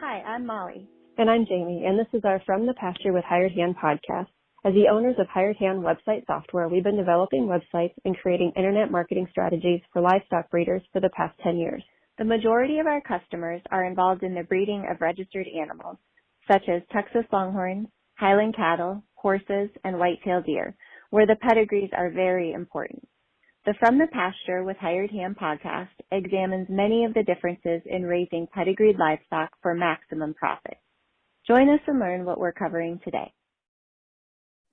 Hi, I'm Molly. And I'm Jamie, and this is our From the Pasture with Hired Hand podcast. As the owners of Hired Hand website software, we've been developing websites and creating internet marketing strategies for livestock breeders for the past 10 years. The majority of our customers are involved in the breeding of registered animals, such as Texas Longhorns, Highland cattle, horses, and whitetail deer, where the pedigrees are very important. The From the Pasture with Hired Hand podcast examines many of the differences in raising pedigreed livestock for maximum profit. Join us and learn what we're covering today.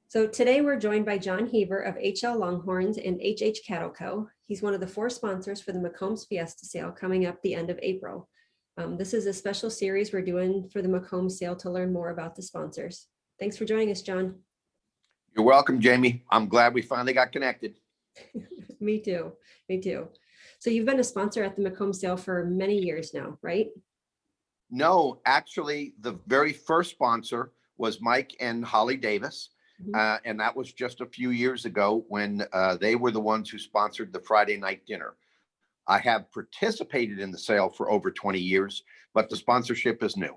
So today we're joined by John Heaver of HL Longhorns and HH Cattle Co. He's one of the 4 sponsors for the McCombs Fiesta sale coming up the end of April. This is a special series we're doing for the McCombs sale to learn more about the sponsors. Thanks for joining us, John. You're welcome, Jamie. I'm glad we finally got connected. Me too. So you've been a sponsor at the McCombs sale for many years now, right? No, actually, the very first sponsor was Mike and Holly Davis. And that was just a few years ago when they were the ones who sponsored the Friday night dinner. I have participated in the sale for over 20 years, but the sponsorship is new.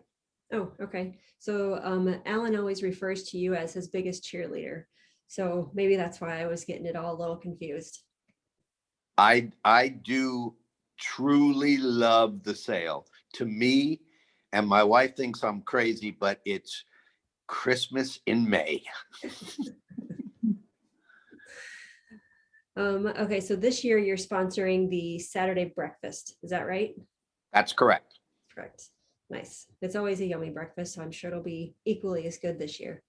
Oh, okay. So Alan always refers to you as his biggest cheerleader. So maybe that's why I was getting it all a little confused. I do truly love the sale. To me, and my wife thinks I'm crazy, but it's Christmas in May. Okay, so this year you're sponsoring the Saturday breakfast. Is that right? That's correct. Correct. Nice. It's always a yummy breakfast, so I'm sure it'll be equally as good this year.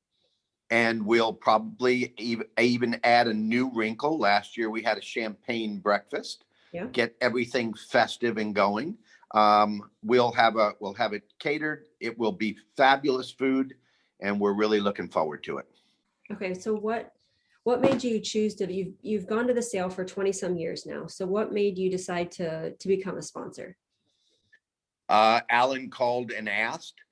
And we'll probably even add a new wrinkle. Last year we had a champagne breakfast. Yeah. Get everything festive and going. We'll have it catered. It will be fabulous food, and we're really looking forward to it. Okay, so what made you choose to? You've gone to the sale for 20 some years now. So what made you decide to become a sponsor? Alan called and asked,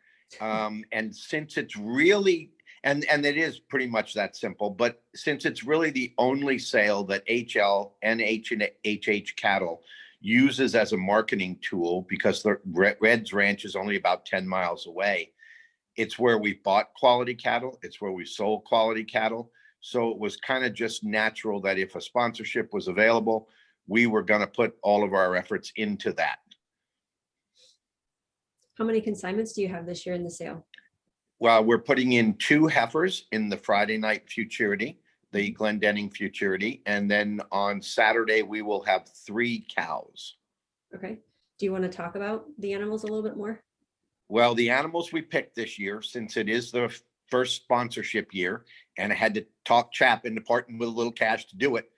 and since it's really and it is pretty much that simple, but since it's really the only sale that HL and HH Cattle uses as a marketing tool, because the Red's Ranch is only about 10 miles away. It's where we bought quality cattle. It's where we sold quality cattle. So it was kind of just natural that if a sponsorship was available, we were going to put all of our efforts into that. How many consignments do you have this year in the sale? Well, we're putting in 2 heifers in the Friday night futurity, the Glendenning futurity. And then on Saturday, we will have 3 cows. Okay. Do you want to talk about the animals a little bit more? Well, the animals we picked this year, since it is the first sponsorship year, and I had to talk Chap into parting with a little cash to do it,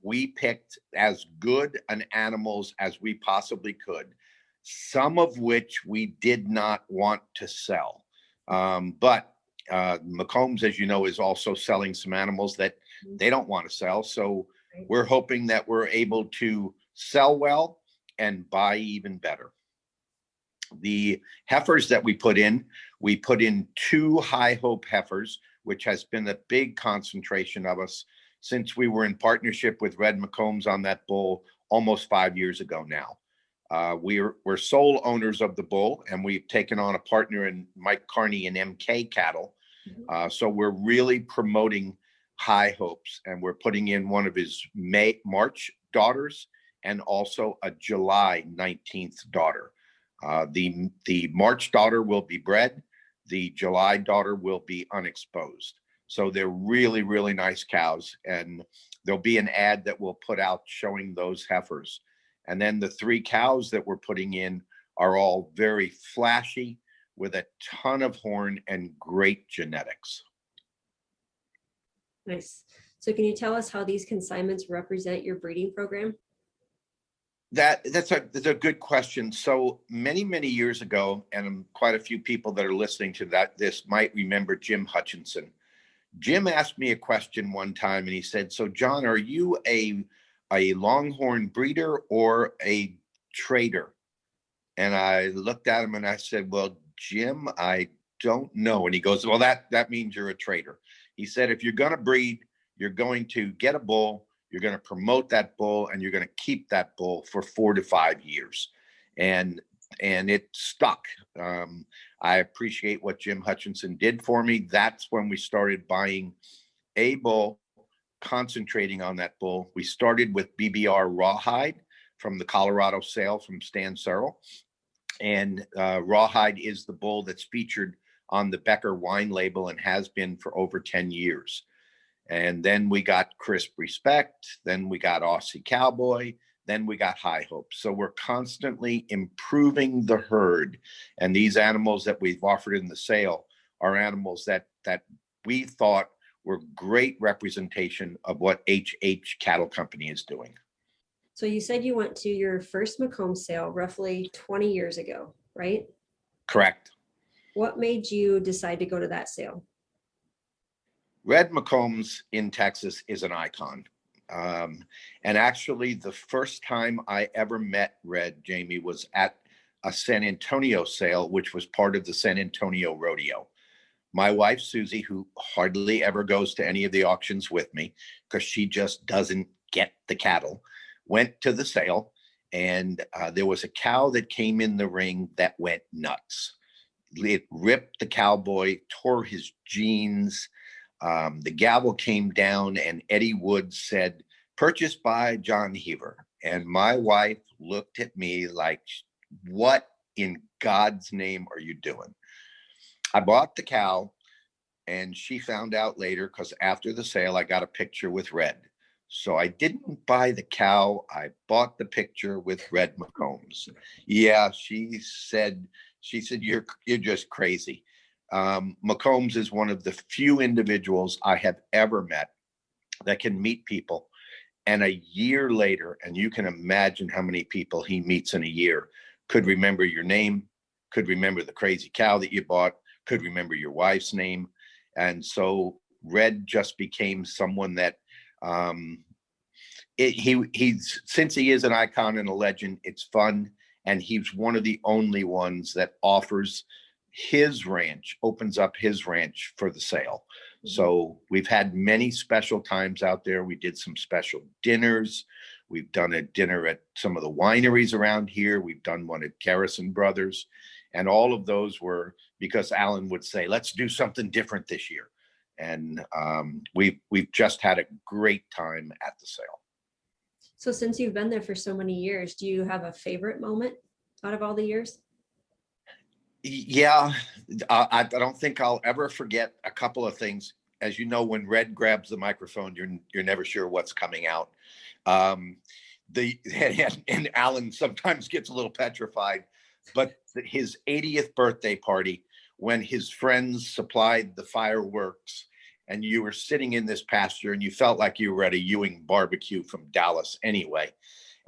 we picked as good an animals as we possibly could, some of which we did not want to sell. But McCombs, as you know, is also selling some animals that they don't want to sell. So we're hoping that we're able to sell well and buy even better. The heifers that we put in 2 High Hope heifers, which has been a big concentration of us since we were in partnership with Red McCombs on that bull almost 5 years ago now. We're sole owners of the bull, and we've taken on a partner in Mike Carney and MK Cattle. So we're really promoting High Hopes, and we're putting in one of his March daughters and also a July 19th daughter. The March daughter will be bred. The July daughter will be unexposed. So they're really, really nice cows. And there'll be an ad that we'll put out showing those heifers. And then the 3 cows that we're putting in are all very flashy with a ton of horn and great genetics. Nice. So can you tell us how these consignments represent your breeding program? That's a good question. So many years ago, and quite a few people that are listening to this might remember Jim Hutchinson. Jim asked me a question one time, and he said, "So John, are you a Longhorn breeder or a trader?" And I looked at him and I said, "Well, Jim, I don't know." And he goes, "Well, that means you're a trader." He said, "If you're going to breed, you're going to get a bull, you're going to promote that bull, and you're going to keep that bull for 4 to 5 years." And and it stuck. I appreciate what Jim Hutchinson did for me. That's when we started buying a bull, concentrating on that bull. We started with BBR Rawhide from the Colorado sale from Stan Searle. And Rawhide is the bull that's featured on the Becker wine label and has been for over 10 years. And then we got Crisp Respect, then we got Aussie Cowboy, then we got High Hopes. So we're constantly improving the herd. And these animals that we've offered in the sale are animals that we thought were great representation of what HH Cattle Company is doing. So you said you went to your first McCombs sale roughly 20 years ago, right? Correct. What made you decide to go to that sale? Red McCombs in Texas is an icon. And actually, the first time I ever met Red, Jamie, was at a San Antonio sale, which was part of the San Antonio Rodeo. My wife, Susie, who hardly ever goes to any of the auctions with me because she just doesn't get the cattle, went to the sale, and there was a cow that came in the ring that went nuts. It ripped the cowboy, tore his jeans. The gavel came down and Eddie Woods said, "Purchased by John Heaver." And my wife looked at me like, what in God's name are you doing? I bought the cow, and she found out later, because after the sale, I got a picture with Red. So I didn't buy the cow. I bought the picture with Red McCombs. Yeah, she said, you're just crazy. McCombs is one of the few individuals I have ever met that can meet people. And a year later, and you can imagine how many people he meets in a year, could remember your name, could remember the crazy cow that you bought, could remember your wife's name. And so Red just became someone that he's since he is an icon and a legend, it's fun. And he's one of the only ones that offers his ranch, opens up his ranch for the sale. So we've had many special times out there. We did some special dinners. We've done a dinner at some of the wineries around here. We've done one at Garrison Brothers. And all of those were because Alan would say, let's do something different this year. And we've just had a great time at the sale. So since you've been there for so many years, do you have a favorite moment out of all the years? Yeah, I don't think I'll ever forget a couple of things. As you know, when Red grabs the microphone, you're never sure what's coming out. And Alan sometimes gets a little petrified, but his 80th birthday party, when his friends supplied the fireworks, and you were sitting in this pasture and you felt like you were at a Ewing barbecue from Dallas anyway.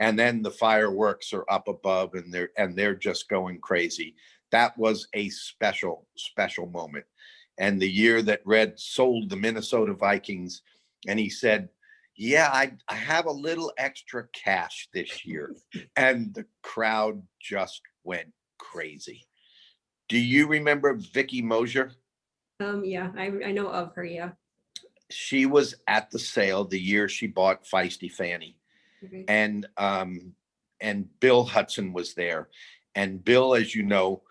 And then the fireworks are up above and they're just going crazy. That was a special, special moment. And the year that Red sold the Minnesota Vikings, and he said, yeah, I have a little extra cash this year. And the crowd just went crazy. Do you remember Vicky Mosier? Yeah, I know of her, yeah. She was at the sale the year she bought Feisty Fanny. Okay. And Bill Hudson was there. And Bill, as you know,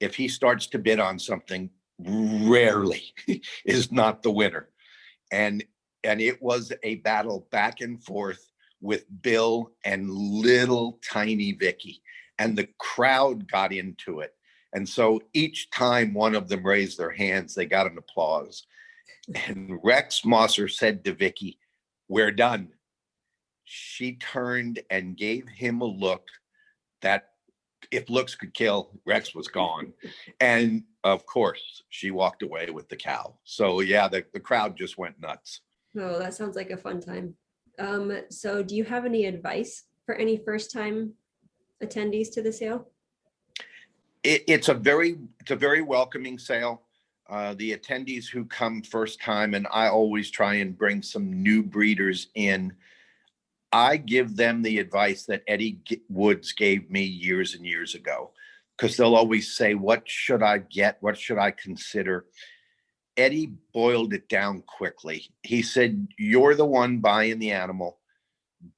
if he starts to bid on something, rarely is not the winner. And it was a battle back and forth with Bill and little tiny Vicky. And the crowd got into it. And so each time one of them raised their hands, they got an applause. And Rex Mosser said to Vicky, "We're done." She turned and gave him a look that if looks could kill, Rex was gone. And of course, she walked away with the cow. So yeah, the crowd just went nuts. Oh, that sounds like a fun time. So do you have any advice for any first-time attendees to the sale? It's a very welcoming sale. The attendees who come first time, and I always try and bring some new breeders in, I give them the advice that Eddie Woods gave me years and years ago, because they'll always say, what should I get? What should I consider? Eddie boiled it down quickly. He said, you're the one buying the animal.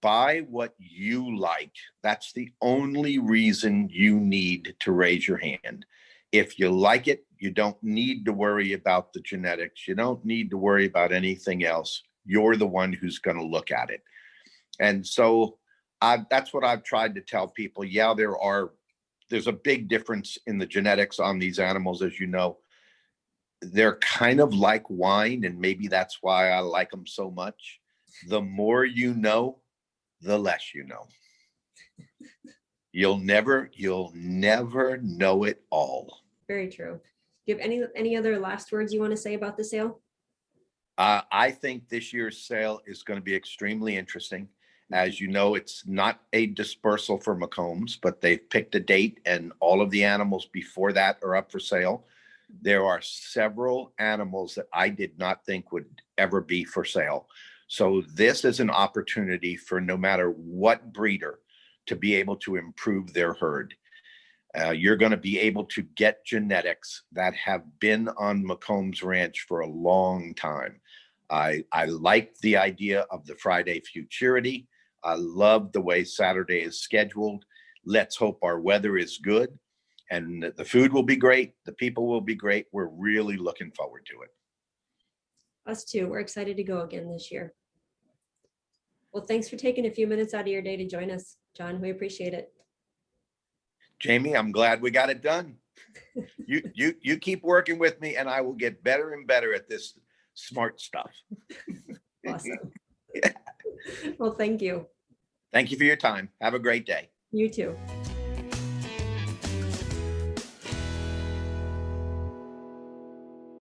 buy what you like. That's the only reason you need to raise your hand. If you like it, you don't need to worry about the genetics. You don't need to worry about anything else. You're the one who's going to look at it. And so that's what I've tried to tell people. Yeah, there's a big difference in the genetics on these animals, as you know. They're kind of like wine, and maybe that's why I like them so much. The more you know, the less you know. You'll never know it all. Very true. Do you have any other last words you want to say about the sale? I think this year's sale is going to be extremely interesting. As you know, it's not a dispersal for McCombs, but they've picked a date, and all of the animals before that are up for sale. There are several animals that I did not think would ever be for sale. So this is an opportunity for no matter what breeder to be able to improve their herd. You're going to be able to get genetics that have been on McCombs Ranch for a long time. I like the idea of the Friday Futurity. I love the way Saturday is scheduled. Let's hope our weather is good and the food will be great. The people will be great. We're really looking forward to it. Us too. We're excited to go again this year. Well, thanks for taking a few minutes out of your day to join us, John. We appreciate it. Jamie, I'm glad we got it done. You keep working with me and I will get better and better at this smart stuff. Awesome. Yeah. Well, thank you. Thank you for your time. Have a great day. You too.